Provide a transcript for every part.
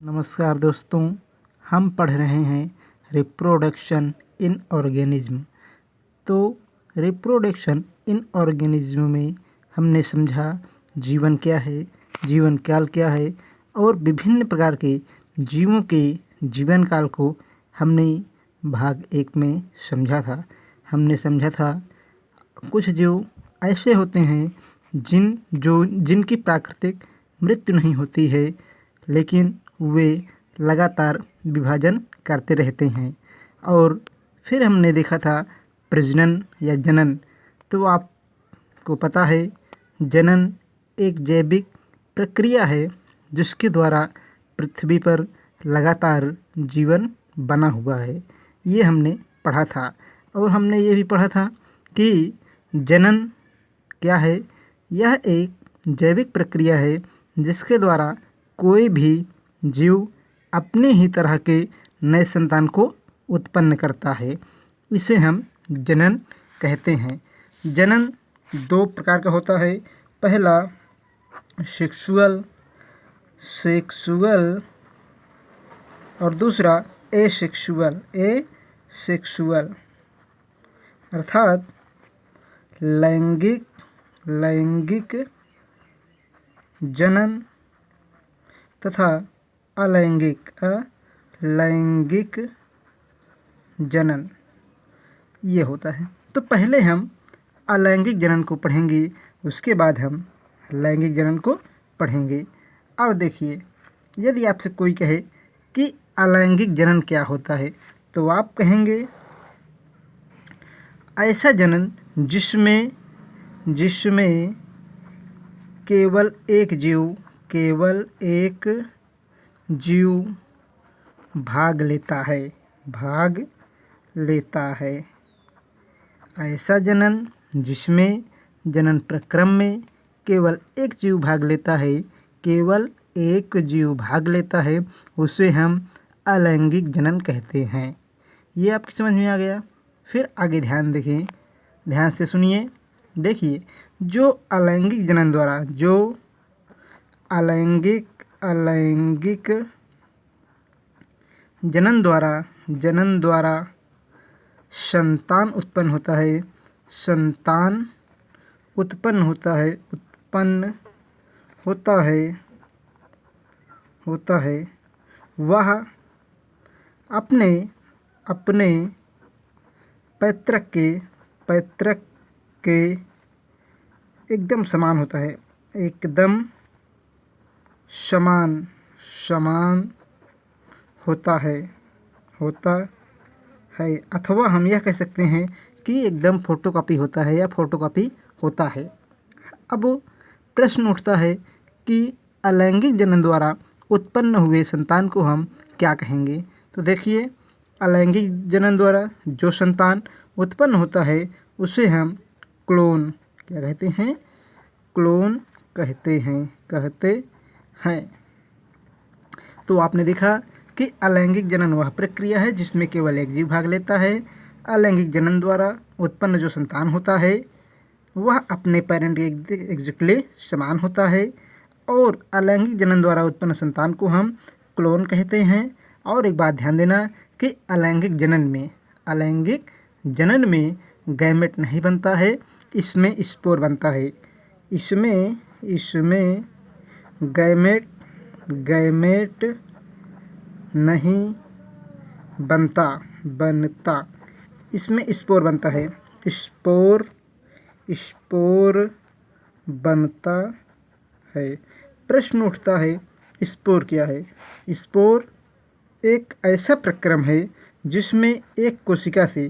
नमस्कार दोस्तों, हम पढ़ रहे हैं रिप्रोडक्शन इन ऑर्गेनिज्म। तो रिप्रोडक्शन इन ऑर्गेनिज्म में हमने समझा जीवन क्या है, जीवन काल क्या है और विभिन्न प्रकार के जीवों के जीवन काल को हमने भाग 1 में समझा था। हमने समझा था कुछ जीव ऐसे होते हैं जिनकी प्राकृतिक मृत्यु नहीं होती है, लेकिन वे लगातार विभाजन करते रहते हैं। और फिर हमने देखा था प्रजनन या जनन। तो आपको पता है जनन एक जैविक प्रक्रिया है जिसके द्वारा पृथ्वी पर लगातार जीवन बना हुआ है। ये हमने पढ़ा था। और हमने ये भी पढ़ा था कि जनन क्या है। यह एक जैविक प्रक्रिया है जिसके द्वारा कोई भी जीव अपने ही तरह के नए संतान को उत्पन्न करता है। इसे हम जनन कहते हैं। जनन 2 प्रकार का होता है। पहला सेक्सुअल और दूसरा एसेक्सुअल। अर्थात लैंगिक जनन तथा अलैंगिक जनन ये होता है। तो पहले हम अलैंगिक जनन को पढ़ेंगे, उसके बाद हम लैंगिक जनन को पढ़ेंगे। अब देखिए, यदि आपसे कोई कहे कि अलैंगिक जनन क्या होता है, तो आप कहेंगे ऐसा जनन जिसमें केवल एक जीव भाग लेता है। ऐसा जनन जिसमें जनन प्रक्रम में केवल एक जीव भाग लेता है, उसे हम अलैंगिक जनन कहते हैं। ये आपकी समझ में आ गया। फिर आगे ध्यान से सुनिए। देखिए, जो अलैंगिक जनन द्वारा जनन द्वारा संतान उत्पन्न होता है, वह अपने पैतृक के एकदम समान होता है, एकदम समान होता है। अथवा हम यह कह सकते हैं कि एकदम फोटोकॉपी होता है या फोटोकॉपी होता है। अब प्रश्न उठता है कि अलैंगिक जनन द्वारा उत्पन्न हुए संतान को हम क्या कहेंगे। तो देखिए, अलैंगिक जनन द्वारा जो संतान उत्पन्न होता है उसे हम क्लोन क्या कहते हैं? क्लोन कहते हैं। तो आपने देखा कि अलैंगिक जनन वह प्रक्रिया है जिसमें केवल एक जीव भाग लेता है। अलैंगिक जनन द्वारा उत्पन्न जो संतान होता है वह अपने पेरेंट के एग्जैक्टली समान होता है। और अलैंगिक जनन द्वारा उत्पन्न संतान को हम क्लोन कहते हैं। और एक बात ध्यान देना कि अलैंगिक जनन में गैमेट नहीं बनता है, इसमें स्पोर बनता है। इसमें गैमेट नहीं बनता, इसमें स्पोर बनता है। स्पोर बनता है। प्रश्न उठता है, स्पोर क्या है? स्पोर एक ऐसा प्रक्रम है जिसमें एक कोशिका से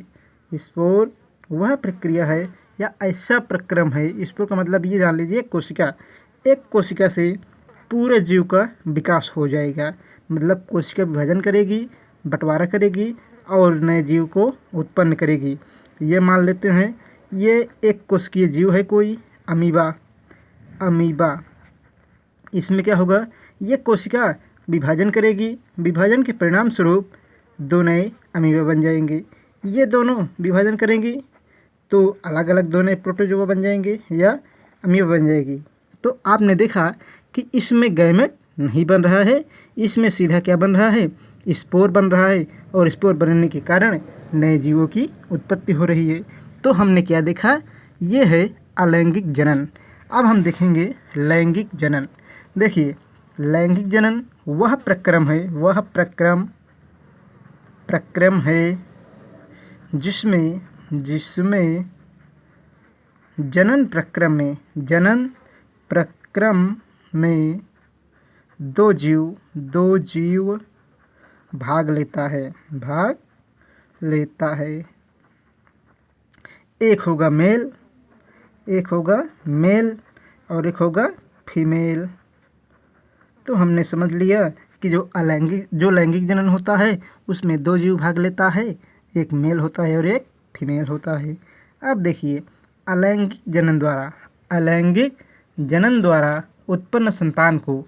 स्पोर वह प्रक्रिया है या ऐसा प्रक्रम है। स्पोर का मतलब ये जान लीजिए, एक कोशिका से पूरे जीव का विकास हो जाएगा। मतलब कोशिका विभाजन करेगी, बंटवारा करेगी और नए जीव को उत्पन्न करेगी। ये मान लेते हैं ये एक कोशिकीय जीव है, कोई अमीबा। इसमें क्या होगा, ये कोशिका विभाजन करेगी, विभाजन के परिणाम स्वरूप 2 नए अमीबा बन जाएंगे। ये दोनों विभाजन करेंगी तो अलग अलग 2 नए प्रोटोजोआ बन जाएंगे या अमीबा बन जाएगी। तो आपने देखा कि इसमें गैमेट नहीं बन रहा है। इसमें सीधा क्या बन रहा है, स्पोर बन रहा है और स्पोर बनने के कारण नए जीवों की उत्पत्ति हो रही है। तो हमने क्या देखा, ये है अलैंगिक जनन। अब हम देखेंगे लैंगिक जनन। देखिए लैंगिक जनन वह प्रक्रम है जिसमें जनन प्रक्रम में दो जीव भाग लेता है। एक होगा मेल और एक होगा फीमेल। तो हमने समझ लिया कि जो लैंगिक जनन होता है उसमें दो जीव भाग लेता है, एक मेल होता है और एक फीमेल होता है। अब देखिए अलैंगिक जनन द्वारा उत्पन्न संतान को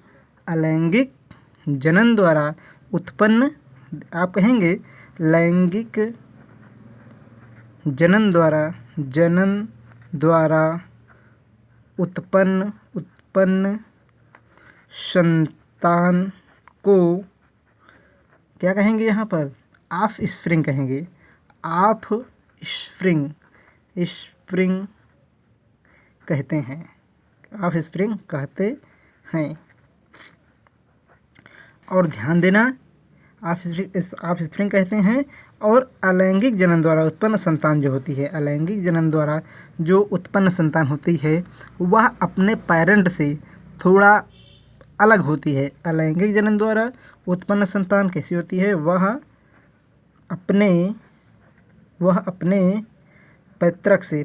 आप कहेंगे लैंगिक जनन द्वारा उत्पन्न संतान को क्या कहेंगे, यहाँ पर ऑफस्प्रिंग कहेंगे। ऑफस्प्रिंग कहते हैं। और ध्यान देना, ऑफस्प्रिंग कहते हैं। और अलैंगिक जनन द्वारा उत्पन्न संतान जो होती है, अलैंगिक जनन द्वारा जो उत्पन्न संतान होती है वह अपने पेरेंट से थोड़ा अलग होती है। अलैंगिक जनन द्वारा उत्पन्न संतान कैसी होती है, वह अपने पैतृक से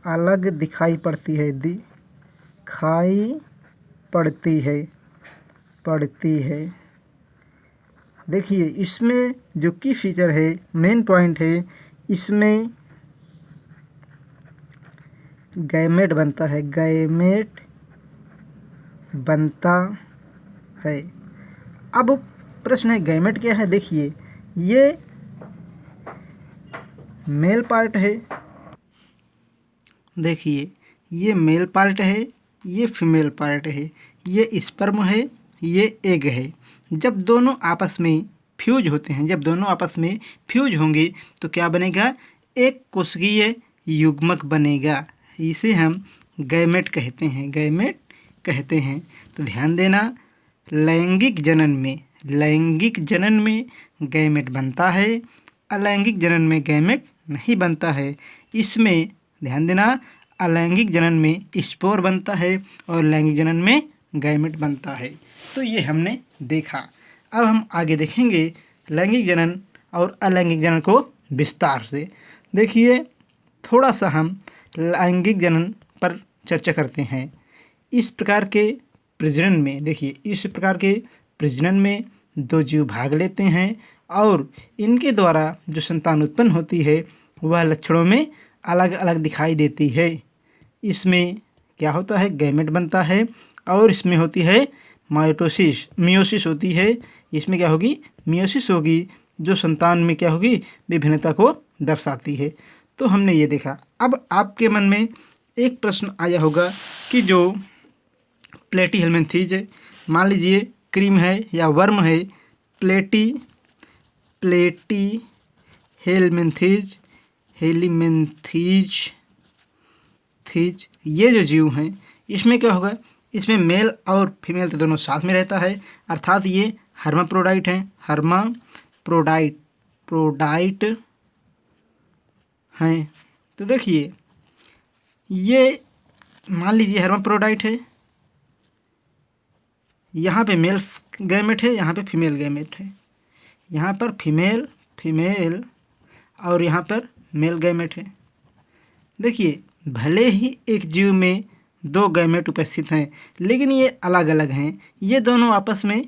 अलग दिखाई पड़ती है। देखिए इसमें जो की फीचर है, मेन पॉइंट है, इसमें गैमेट बनता है। अब प्रश्न है गैमेट क्या है। देखिए ये मेल पार्ट है, ये फीमेल पार्ट है, ये स्पर्म है, ये एग है। जब दोनों आपस में फ्यूज होंगे तो क्या बनेगा, एक कोशिकीय युग्मक बनेगा। इसे हम गैमेट कहते हैं। तो ध्यान देना, लैंगिक जनन में गैमेट बनता है, अलैंगिक जनन में गैमेट नहीं बनता है। इसमें ध्यान देना, अलैंगिक जनन में स्पोर बनता है और लैंगिक जनन में गैमेट बनता है। तो ये हमने देखा। अब हम आगे देखेंगे लैंगिक जनन और अलैंगिक जनन को विस्तार से। देखिए थोड़ा सा हम लैंगिक जनन पर चर्चा करते हैं। इस प्रकार के प्रजनन में दो जीव भाग लेते हैं और इनके द्वारा जो संतान उत्पन्न होती है वह लक्षणों में अलग अलग दिखाई देती है। इसमें क्या होता है, गैमेट बनता है और इसमें होती है मियोसिस होती है। इसमें क्या होगी, मियोसिस होगी, जो संतान में क्या होगी, विभिन्नता को दर्शाती है। तो हमने ये देखा। अब आपके मन में एक प्रश्न आया होगा कि जो प्लेटीहेल्मिन्थेज है, मान लीजिए क्रीम है या वर्म है, प्लेटीहेल्मिन्थेज ये जो जीव हैं इसमें क्या होगा, इसमें मेल और फीमेल तो दोनों साथ में रहता है, अर्थात ये हर्माफ्रोडाइट हैं। हर्माफ्रोडाइट हैं। तो देखिए ये मान लीजिए हर्माफ्रोडाइट है, यहाँ पे मेल गैमेट है, यहाँ पे फीमेल गैमेट है, यहाँ पर फीमेल और यहाँ पर मेल गैमेट है। देखिए भले ही एक जीव में दो गैमेट उपस्थित हैं लेकिन ये अलग अलग हैं। ये दोनों आपस में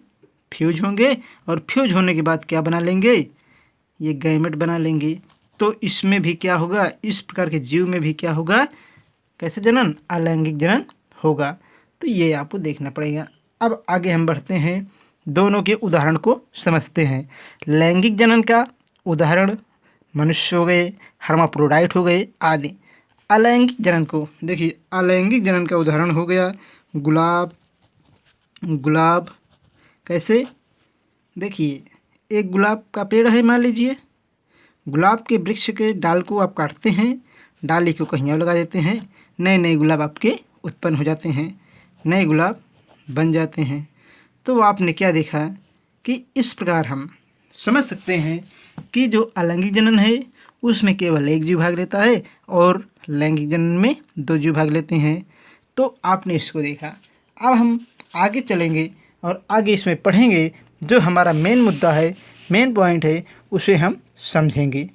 फ्यूज होंगे और फ्यूज होने के बाद क्या बना लेंगे, ये गैमेट बना लेंगे। तो इसमें भी क्या होगा, इस प्रकार के जीव में भी क्या होगा, कैसे जनन, अलैंगिक जनन होगा। तो ये आपको देखना पड़ेगा। अब आगे हम बढ़ते हैं, दोनों के उदाहरण को समझते हैं। लैंगिक जनन का उदाहरण मनुष्य हो गए, हर्माफ्रोडाइट हो गए आदि। अलैंगिक जनन को देखिए, अलैंगिक जनन का उदाहरण हो गया गुलाब। गुलाब कैसे, देखिए एक गुलाब का पेड़ है, मान लीजिए गुलाब के वृक्ष के डाल को आप काटते हैं, डाली को कहीं और लगा देते हैं, नए नए गुलाब आपके उत्पन्न हो जाते हैं, नए गुलाब बन जाते हैं। तो आपने क्या देखा कि इस प्रकार हम समझ सकते हैं कि जो अलैंगिक जनन है उसमें केवल एक जीव भाग लेता है और लैंगिक जनन में दो जीव भाग लेते हैं। तो आपने इसको देखा। अब हम आगे चलेंगे और आगे इसमें पढ़ेंगे, जो हमारा मेन मुद्दा है, मेन पॉइंट है, उसे हम समझेंगे।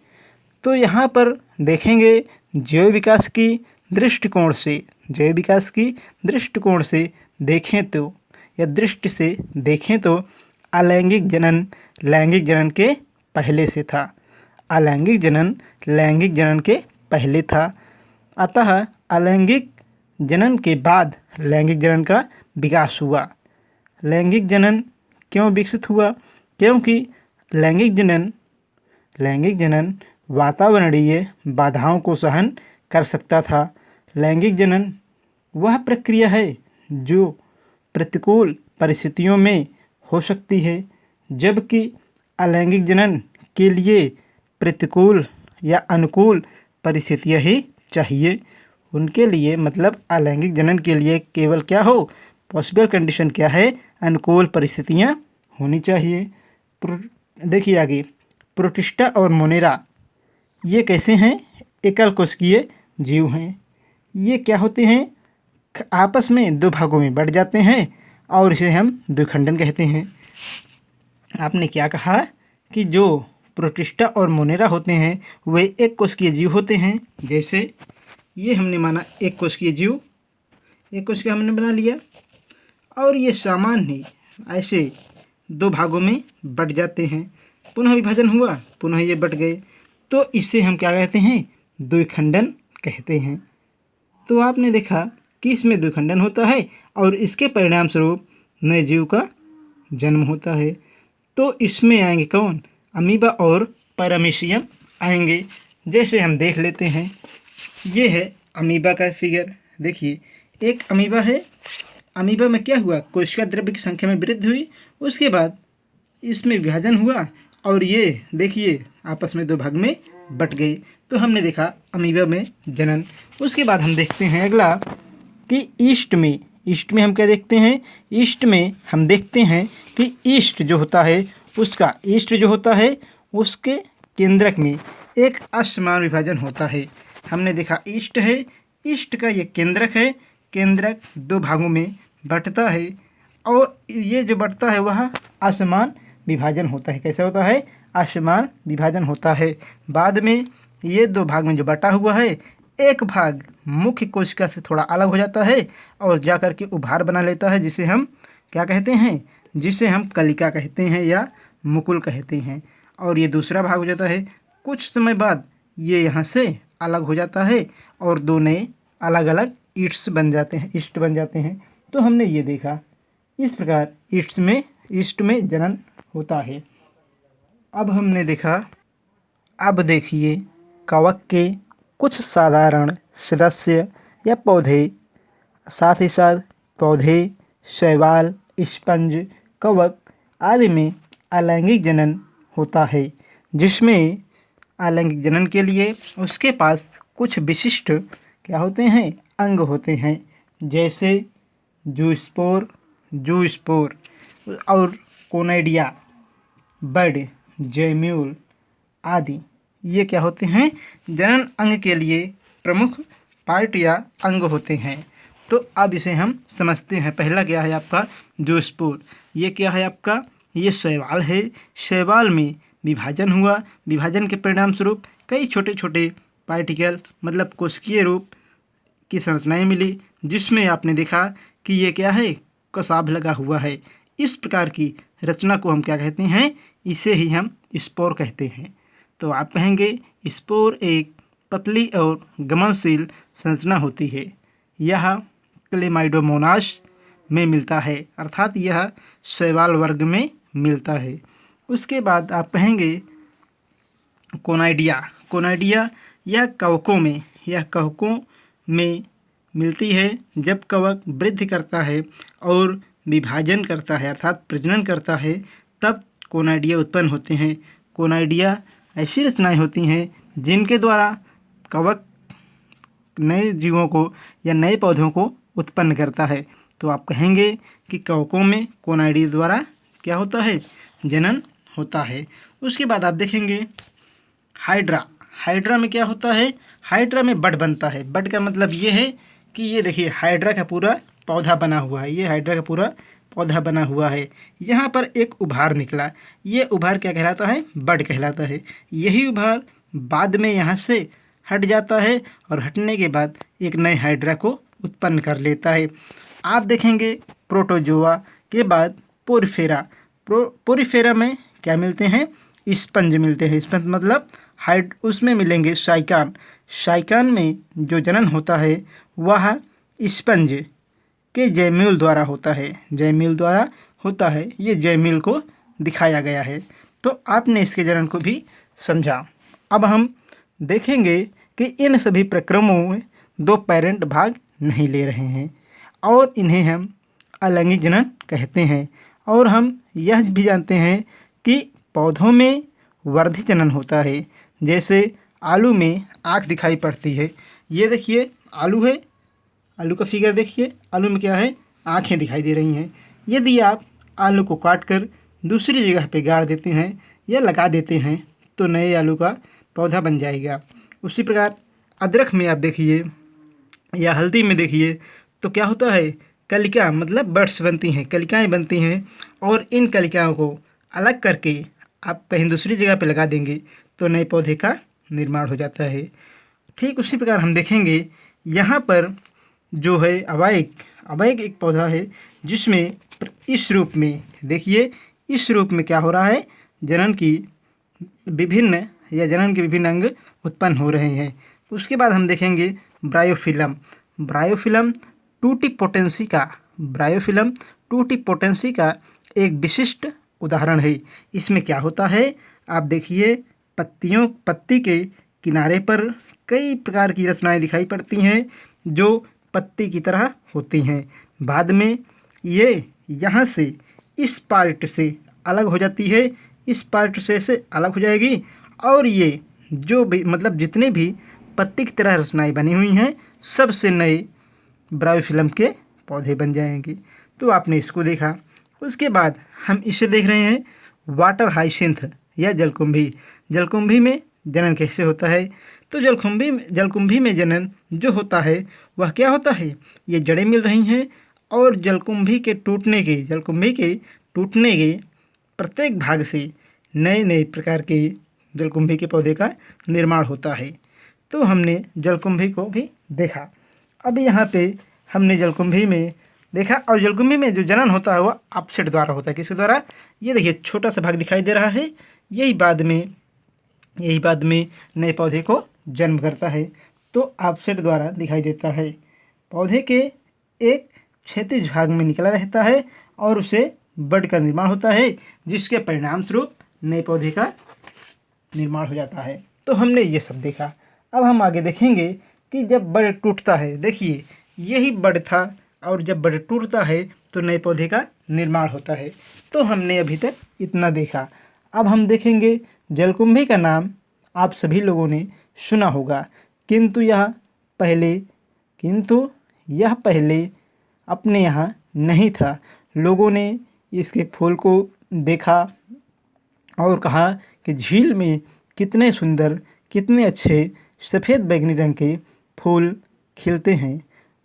तो यहाँ पर देखेंगे जैव विकास की दृष्टिकोण से, जैव विकास की दृष्टिकोण से देखें तो या दृष्टि से देखें तो अलैंगिक जनन लैंगिक जनन के पहले से था। अलैंगिक जनन लैंगिक जनन के पहले था। अतः अलैंगिक जनन के बाद लैंगिक जनन का विकास हुआ। लैंगिक जनन क्यों विकसित हुआ? क्योंकि लैंगिक जनन वातावरणीय बाधाओं को सहन कर सकता था। लैंगिक जनन वह प्रक्रिया है जो प्रतिकूल परिस्थितियों में हो सकती है, जबकि अलैंगिक जनन के लिए प्रतिकूल या अनुकूल परिस्थितियाँ ही चाहिए। उनके लिए मतलब अलैंगिक जनन के लिए केवल क्या हो, पॉसिबल कंडीशन क्या है, अनुकूल परिस्थितियाँ होनी चाहिए। देखिए आगे, प्रोटिस्टा और मोनेरा ये कैसे हैं? एकल कोशिकीय जीव हैं। ये क्या होते हैं? आपस में दो भागों में बढ़ जाते हैं और इसे हम द्विखंडन कहते हैं। आपने क्या कहा कि जो प्रोटिस्टा और मोनेरा होते हैं वे एक कोशिकीय जीव होते हैं। जैसे ये हमने माना एक कोशिकीय जीव, एक कोशिका हमने बना लिया और ये सामान्य ही ऐसे दो भागों में बट जाते हैं, पुनः विभाजन हुआ, पुनः ये बट गए, तो इसे हम क्या कहते हैं? द्विखंडन कहते हैं। तो आपने देखा कि इसमें द्विखंडन होता है और इसके परिणाम स्वरूप नए जीव का जन्म होता है। तो इसमें आएंगे कौन? अमीबा और पैरामीशियम आएंगे। जैसे हम देख लेते हैं, ये है अमीबा का फिगर। देखिए एक अमीबा है, अमीबा में क्या हुआ? कोशिका द्रव्य की संख्या में वृद्धि हुई, उसके बाद इसमें विभाजन हुआ और ये देखिए आपस में दो भाग में बट गए। तो हमने देखा अमीबा में जनन। उसके बाद हम देखते हैं अगला कि ईस्ट में हम क्या देखते हैं? ईस्ट में हम देखते हैं कि ईस्ट जो होता है उसके केंद्रक में एक असमान विभाजन होता है। हमने देखा ईस्ट है, ईस्ट का ये केंद्रक है, केंद्रक दो भागों में बंटता है और ये जो बंटता है वह असमान विभाजन होता है। कैसे होता है? असमान विभाजन होता है। बाद में ये दो भाग में जो बटा हुआ है, एक भाग मुख्य कोशिका से थोड़ा अलग हो जाता है और जाकर के उभार बना लेता है, जिसे हम क्या कहते हैं? जिसे हम कलिका कहते हैं या मुकुल कहते हैं। और ये दूसरा भाग हो जाता है, कुछ समय बाद ये यहाँ से अलग हो जाता है और दो नए अलग अलग ईस्ट बन जाते हैं। तो हमने ये देखा, इस प्रकार ईस्ट में जनन होता है। अब हमने देखा, अब देखिए कवक के कुछ साधारण सदस्य या पौधे, साथ ही साथ पौधे, शैवाल, स्पंज, कवक आदि में अलैंगिक जनन होता है, जिसमें अलैंगिक जनन के लिए उसके पास कुछ विशिष्ट क्या होते हैं? अंग होते हैं। जैसे जूस्पोर और कोनाइडिया, बड, जैम्यूल आदि, ये क्या होते हैं? जनन अंग के लिए प्रमुख पार्ट या अंग होते हैं। तो अब इसे हम समझते हैं। पहला क्या है आपका? जूस्पोर। ये क्या है आपका? ये शैवाल है। शैवाल में विभाजन हुआ, विभाजन के परिणाम स्वरूप कई छोटे छोटे पार्टिकल मतलब कोशिकीय रूप की संरचनाएं मिली, जिसमें आपने देखा कि ये क्या है? कसाब लगा हुआ है। इस प्रकार की रचना को हम क्या कहते हैं? इसे ही हम स्पोर कहते हैं। तो आप कहेंगे स्पोर एक पतली और गमनशील संरचना होती है। यह क्लेमाइडोमोनास में मिलता है, अर्थात यह शैवाल वर्ग में मिलता है। उसके बाद आप कहेंगे कोनाइडिया यह कवकों में मिलती है। जब कवक वृद्धि करता है और विभाजन करता है अर्थात प्रजनन करता है, तब कोनाइडिया उत्पन्न होते हैं। कोनाइडिया ऐसी रचनाएं होती हैं जिनके द्वारा कवक नए जीवों को या नए पौधों को उत्पन्न करता है। तो आप कहेंगे कि कवकों में कोनाइडिया द्वारा क्या होता है, जनन होता है। उसके बाद आप देखेंगे हाइड्रा में क्या होता है, हाइड्रा में बड बनता है। बड का मतलब ये है कि ये देखिए हाइड्रा का पूरा पौधा बना हुआ है, ये हाइड्रा का पूरा पौधा बना हुआ है। यहाँ पर एक उभार निकला, ये उभार क्या कहलाता है, बड कहलाता है। यही उभार बाद में यहाँ से हट जाता है और हटने के बाद एक नए हाइड्रा को उत्पन्न कर लेता है। आप देखेंगे प्रोटोजोआ के बाद पोरिफेरा में क्या मिलते हैं, स्पंज मिलते हैं। स्पंज मतलब उसमें मिलेंगे साइकान में जो जनन होता है वह स्पंज के जैम्यूल द्वारा होता है। ये जैम्यूल को दिखाया गया है। तो आपने इसके जनन को भी समझा। अब हम देखेंगे कि इन सभी प्रक्रमों में 2 पेरेंट भाग नहीं ले रहे हैं और इन्हें हम अलैंगिक जनन कहते हैं। और हम यह भी जानते हैं कि पौधों में वर्धित जनन होता है। जैसे आलू में आँख दिखाई पड़ती है, ये देखिए आलू है, आलू का फिगर देखिए, आलू में क्या है, आँखें दिखाई दे रही हैं। यदि आप आलू को काट कर दूसरी जगह पे गाड़ देते हैं या लगा देते हैं तो नए आलू का पौधा बन जाएगा। उसी प्रकार अदरक में आप देखिए या हल्दी में देखिए तो क्या होता है, कलिका मतलब बड्स बनती हैं, कलिकाएँ बनती हैं और इन कलिकाओं को अलग करके आप कहीं दूसरी जगह पे लगा देंगे तो नए पौधे का निर्माण हो जाता है। ठीक उसी प्रकार हम देखेंगे यहाँ पर जो है अवाइक एक पौधा है जिसमें इस रूप में देखिए, इस रूप में क्या हो रहा है, जनन के विभिन्न अंग उत्पन्न हो रहे हैं। उसके बाद हम देखेंगे ब्रायोफिलम टूटीपोटेंसी का एक विशिष्ट उदाहरण है। इसमें क्या होता है, आप देखिए पत्ती के किनारे पर कई प्रकार की रचनाएं दिखाई पड़ती हैं जो पत्ती की तरह होती हैं। बाद में ये यहाँ से इस पार्ट से अलग हो जाती है, इस पार्ट से अलग हो जाएगी और ये जो भी मतलब जितने भी पत्ती की तरह रचनाएं बनी हुई हैं सबसे नए ब्रायोफिलम के पौधे बन जाएंगे। तो आपने इसको देखा। उसके बाद हम इसे देख रहे हैं वाटर हाइसिंथ या जलकुंभी में जनन कैसे होता है। तो जलकुंभी में जनन जो होता है वह क्या होता है, ये जड़ें मिल रही हैं और जलकुंभी के टूटने के प्रत्येक भाग से नए प्रकार के जलकुंभी के पौधे का निर्माण होता है। तो हमने जलकुंभी को भी देखा। अब यहाँ पे हमने जलकुंभी में देखा और जलकुंभी में जो जनन होता है वह अपसेट द्वारा होता है। किसके द्वारा, ये देखिए छोटा सा भाग दिखाई दे रहा है, यही बाद में नए पौधे को जन्म करता है। तो अपसेट द्वारा दिखाई देता है। पौधे के एक क्षैतिज भाग में निकला रहता है और उसे बड का निर्माण होता है, जिसके परिणाम स्वरूप नए पौधे का निर्माण हो जाता है। तो हमने ये सब देखा। अब हम आगे देखेंगे कि जब बड टूटता है, देखिए यही बड था और जब बड टूटता है तो नए पौधे का निर्माण होता है। तो हमने अभी तक इतना देखा। अब हम देखेंगे जलकुंभी का नाम आप सभी लोगों ने सुना होगा, किंतु यह पहले अपने यहाँ नहीं था। लोगों ने इसके फूल को देखा और कहा कि झील में कितने सुंदर, कितने अच्छे सफ़ेद बैंगनी रंग के फूल खिलते हैं।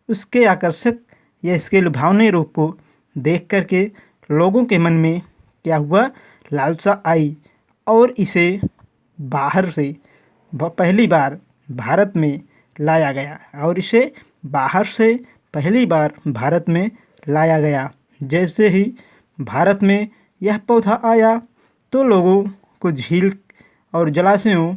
उसके आकर्षक या इसके लुभावने रूप को देख करके लोगों के मन में क्या हुआ, लालसा आई और इसे बाहर से पहली बार भारत में लाया गया। जैसे ही भारत में यह पौधा आया तो लोगों को झील और जलाशयों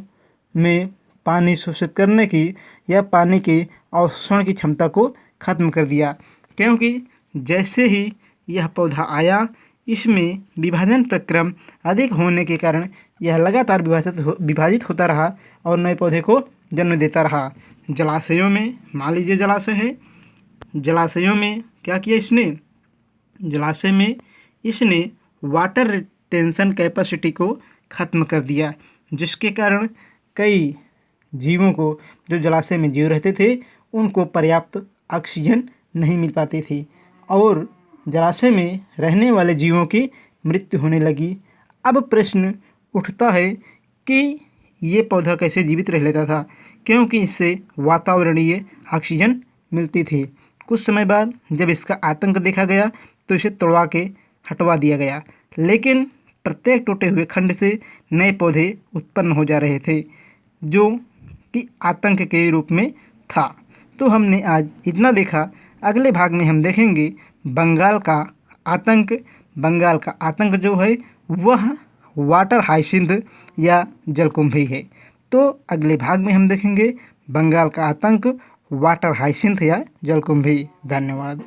में पानी शोषित करने की या पानी के अवशोषण की क्षमता को खत्म कर दिया, क्योंकि जैसे ही यह पौधा आया इसमें विभाजन प्रक्रम अधिक होने के कारण यह लगातार विभाजित होता रहा और नए पौधे को जन्म देता रहा। जलाशयों में, मान लीजिए जलाशय है, जलाशयों में क्या किया इसने, जलाशय में इसने वाटर रिटेंशन कैपेसिटी को ख़त्म कर दिया, जिसके कारण कई जीवों को, जो जलाशय में जीव रहते थे, उनको पर्याप्त ऑक्सीजन नहीं मिल पाती थी और जलाशय में रहने वाले जीवों की मृत्यु होने लगी। अब प्रश्न उठता है कि ये पौधा कैसे जीवित रह लेता था, क्योंकि इससे वातावरणीय ऑक्सीजन मिलती थी। कुछ समय बाद जब इसका आतंक देखा गया तो इसे तोड़वा के हटवा दिया गया, लेकिन प्रत्येक टूटे हुए खंड से नए पौधे उत्पन्न हो जा रहे थे, जो कि आतंक के रूप में था। तो हमने आज इतना देखा। अगले भाग में हम देखेंगे बंगाल का आतंक। बंगाल का आतंक जो है वह वाटर हाइसिंथ या जलकुंभी है। तो अगले भाग में हम देखेंगे बंगाल का आतंक, वाटर हाइसिंथ या जलकुंभी। धन्यवाद।